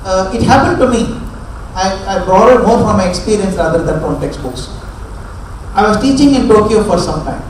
It happened to me. I borrowed more from my experience rather than from textbooks. I was teaching in Tokyo for some time,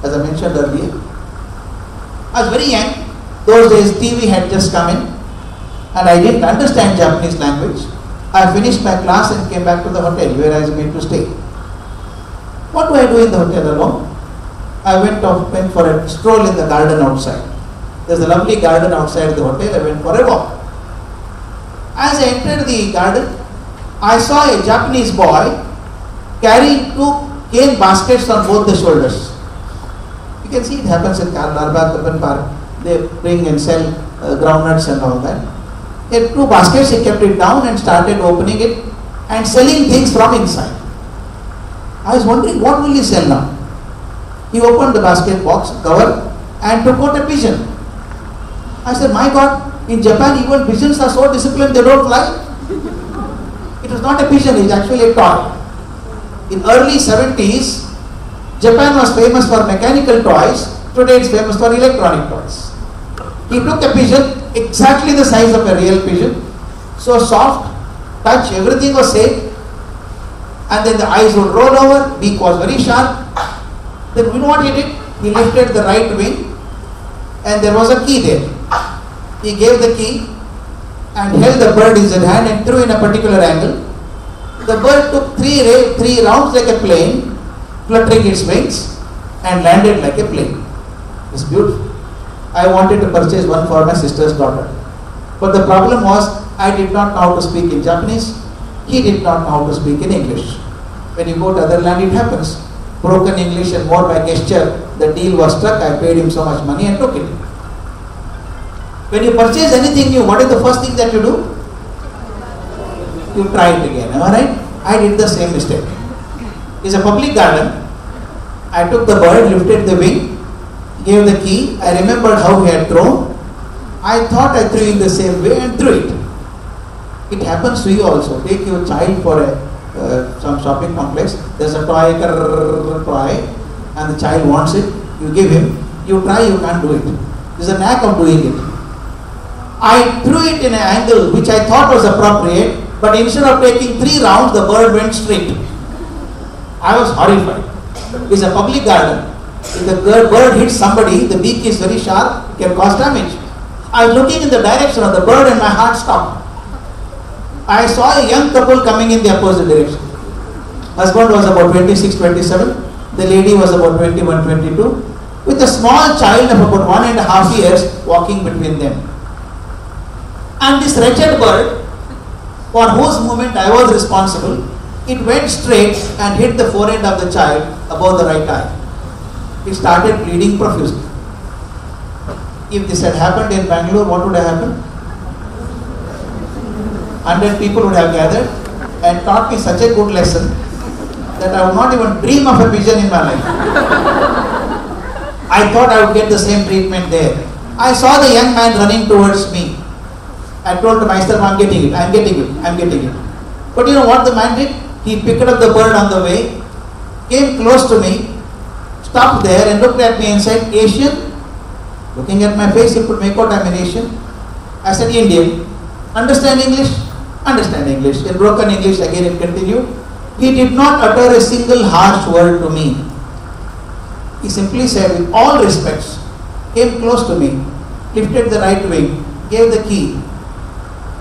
as I mentioned earlier. I was very young. Those days TV had just come in and I didn't understand Japanese language. I finished my class and came back to the hotel where I was made to stay. What do I do in the hotel alone? I went for a stroll in the garden outside. There's a lovely garden outside the hotel. I went for a walk. As I entered the garden, I saw a Japanese boy carrying 2 cane baskets on both the shoulders. You can see it happens in Karajagi Park. They bring and sell groundnuts and all that. He had 2 baskets, he kept it down and started opening it and selling things from inside. I was wondering, what will he sell now? He opened the basket box cover and took out a pigeon. I said, my God, in Japan even pigeons are so disciplined they don't fly. It was not a pigeon, it was actually a toy. In early 70s, Japan was famous for mechanical toys. Today it's famous for electronic toys. He took a pigeon, exactly the size of a real pigeon, so soft, touch, everything was safe, and then the eyes would roll over, beak was very sharp. Then you know what he did? He lifted the right wing and there was a key there. He gave the key and held the bird in his hand and threw in a particular angle. The bird took 3 rounds like a plane, fluttering its wings and landed like a plane. It's beautiful. I wanted to purchase one for my sister's daughter. But the problem was, I did not know how to speak in Japanese. He did not know how to speak in English. When you go to other land, it happens. Broken English and more by gesture, the deal was struck. I paid him so much money and took it. When you purchase anything new, what is the first thing that you do? You try it again. Am I right? I did the same mistake. It's a public garden. I took the bird, lifted the wing, gave the key. I remembered how he had thrown. I thought I threw in the same way and threw it. It happens to you also. Take your child for some shopping complex. There's a toy, and the child wants it. You give him. You try, you can't do it. There's a knack of doing it. I threw it in an angle which I thought was appropriate, but instead of taking 3 rounds, the bird went straight. I was horrified. It's a public garden. If the bird hits somebody, the beak is very sharp, it can cause damage. I was looking in the direction of the bird and my heart stopped. I saw a young couple coming in the opposite direction. Husband was about 26, 27. The lady was about 21, 22. With a small child of about 1.5 years walking between them. And this wretched bird, for whose movement I was responsible, it went straight and hit the forehead of the child above the right eye. It started bleeding profusely. If this had happened in Bangalore, what would have happened? 100 people would have gathered and taught me such a good lesson that I would not even dream of a pigeon in my life. I thought I would get the same treatment there. I saw the young man running towards me. I told to myself, I'm getting it. But you know what the man did? He picked up the bird on the way, came close to me, stopped there and looked at me and said, Asian? Looking at my face, he could make out I'm an Asian. I said, Indian. Understand English? Understand English. In broken English, again it continued. He did not utter a single harsh word to me. He simply said, with all respects, came close to me, lifted the right wing, gave the key,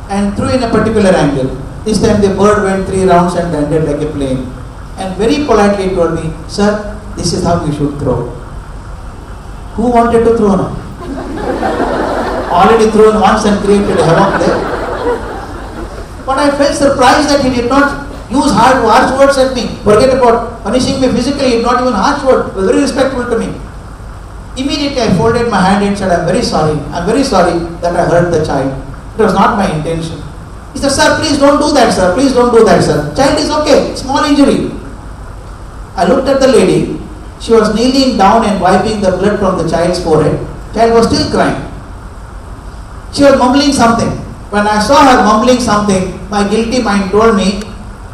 and threw in a particular angle. This time the bird went 3 rounds and landed like a plane. And very politely told me, sir, this is how you should throw. Who wanted to throw now? Already thrown once and created havoc there. But I felt surprised that he did not use harsh words at me. Forget about punishing me physically, he did not even harsh words. He was very respectful to me. Immediately I folded my hand and said, I'm very sorry that I hurt the child. It was not my intention. He said, sir, please don't do that, sir. Please don't do that, sir. Child is okay, small injury. I looked at the lady. She was kneeling down and wiping the blood from the child's forehead. Child was still crying. She was mumbling something. When I saw her mumbling something, my guilty mind told me,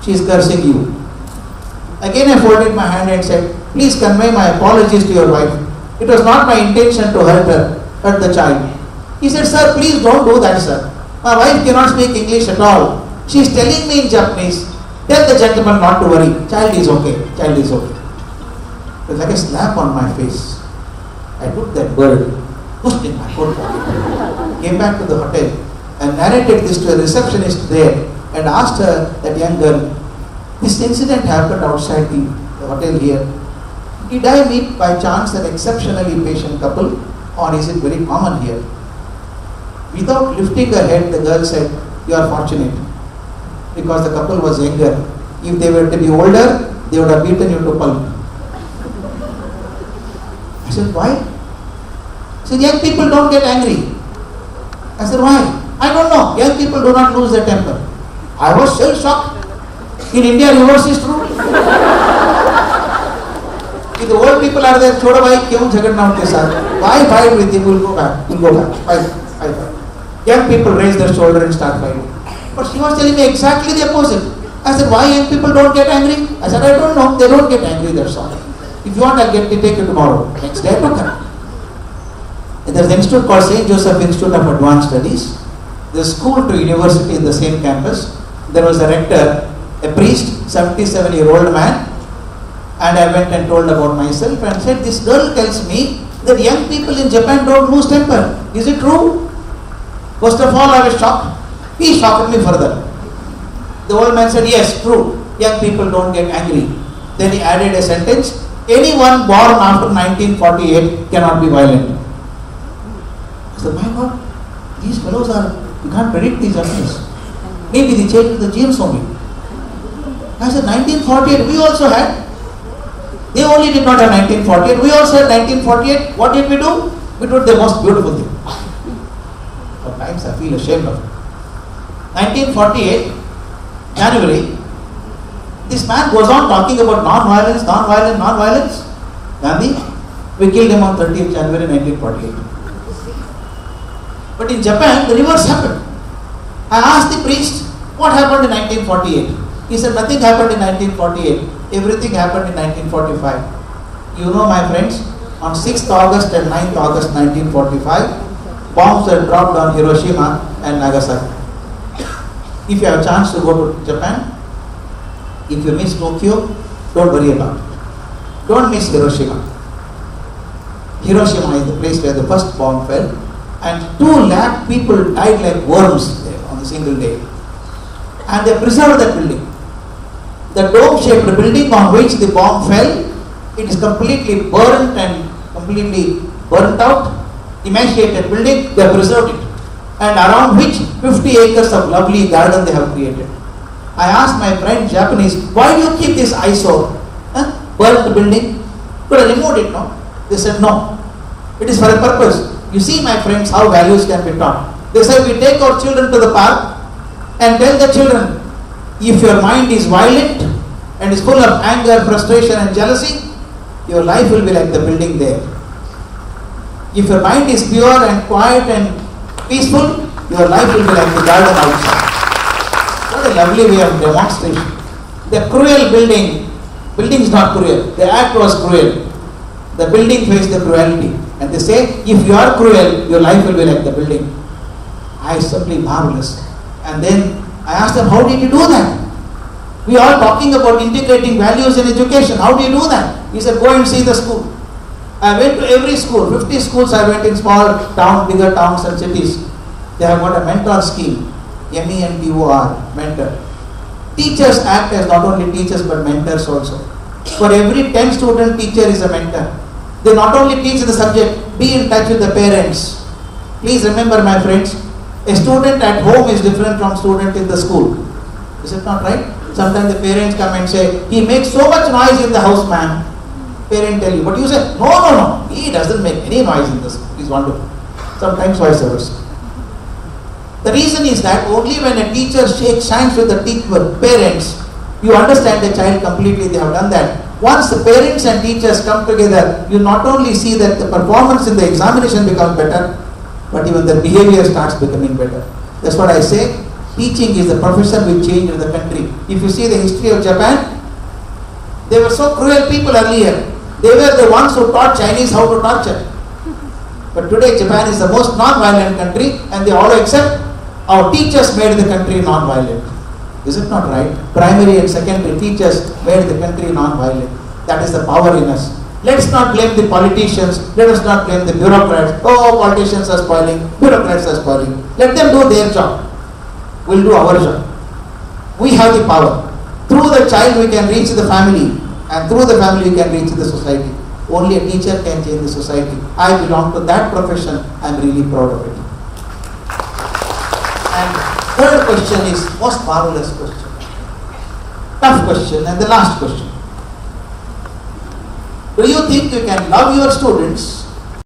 she is cursing you. Again I folded my hand and said, please convey my apologies to your wife. It was not my intention to hurt the child. He said, sir, please don't do that, sir. My wife cannot speak English at all. She is telling me in Japanese, tell the gentleman not to worry, child is okay, child is okay. It was like a slap on my face. I took that bird, pushed in my coat pocket, came back to the hotel and narrated this to a receptionist there and asked her, that young girl, this incident happened outside the hotel here. Did I meet by chance an exceptionally patient couple, or is it very common here? Without lifting her head, the girl said, you are fortunate, because the couple was younger. If they were to be older, they would have beaten you to pulp. I said, why? She said, young people don't get angry. I said, why? I don't know. Young people do not lose their temper. I was so shocked. In India, reverse is true. If the old people are there, छोड़ो भाई क्यों झगड़ना उनके साथ? Why fight with him? We'll go back. We'll go back. Fight. Young people raise their shoulder and start fighting. But she was telling me exactly the opposite. I said, why young people don't get angry? I said, I don't know. They don't get angry, that's all. If you want, I'll take you tomorrow. Next day I took her. There's an institute called St. Joseph Institute of Advanced Studies. There's school to university in the same campus. There was a rector, a priest, 77-year-old man. And I went and told about myself and said, this girl tells me that young people in Japan don't lose temper. Is it true? First of all, I was shocked. He shocked me further. The old man said, yes, true. Young people don't get angry. Then he added a sentence, anyone born after 1948 cannot be violent. I said, my God, these fellows are, you can't predict these things. Maybe they changed the genes only. I said, 1948, we also had. They only did not have 1948. We also had 1948. What did we do? We did the most beautiful thing. Sometimes I feel ashamed of it. 1948, January, this man goes on talking about non-violence. Gandhi, we killed him on 30th January 1948. But in Japan, the reverse happened. I asked the priest, what happened in 1948? He said, nothing happened in 1948. Everything happened in 1945. You know, my friends, on 6th August and 9th August 1945, bombs were dropped on Hiroshima and Nagasaki. If you have a chance to go to Japan, if you miss Tokyo, don't worry about it. Don't miss Hiroshima. Hiroshima is the place where the first bomb fell, and 2 lakh people died like worms there on a single day. And they preserved that building. The dome-shaped building on which the bomb fell, it is completely burnt and completely burnt out. Emaciated building, they have preserved it. And around which 50 acres of lovely garden they have created. I asked my friend Japanese, why do you keep this eyesore? Burnt building? Could have removed it, no? They said, no. It is for a purpose. You see, my friends, how values can be taught. They said, we take our children to the park and tell the children, if your mind is violent and is full of anger, frustration and jealousy, your life will be like the building there. If your mind is pure and quiet and peaceful, your life will be like the garden outside. What a lovely way of demonstration. The cruel building is not cruel. The act was cruel. The building faced the cruelty. And they say, if you are cruel, your life will be like the building. I simply marvelous. And then I asked them, how did you do that? We are all talking about integrating values in education. How do you do that? He said, go and see the school. I went to every school, 50 schools I went in small towns, bigger towns and cities. They have got a mentor scheme, MENTOR, mentor. Teachers act as not only teachers but mentors also. For every 10 student, teacher is a mentor. They not only teach the subject, be in touch with the parents. Please remember, my friends, a student at home is different from student in the school. Is it not right? Sometimes the parents come and say, he makes so much noise in the house, ma'am. Parent tell you, but you say, no, he doesn't make any noise in the school. He's wonderful. Sometimes vice versa. The reason is that only when a teacher shakes hands with the parents, you understand the child completely. They have done that. Once the parents and teachers come together, you not only see that the performance in the examination becomes better, but even the behavior starts becoming better. That's what I say. Teaching is the profession which changed in the country. If you see the history of Japan, they were so cruel people earlier. They were the ones who taught Chinese how to torture. But today Japan is the most non-violent country and they all accept Our teachers made the country non-violent. Is it not right? Primary and secondary teachers made the country non-violent. That is the power in us. Let's not blame the politicians. Let us not blame the bureaucrats. Oh, politicians are spoiling. Bureaucrats are spoiling. Let them do their job. We'll do our job. We have the power. Through the child we can reach the family, and through the family we can reach the society. Only a teacher can change the society. I belong to that profession. I'm really proud of it. And third question is most marvelous question. Tough question, and the last question. Do you think you can love your students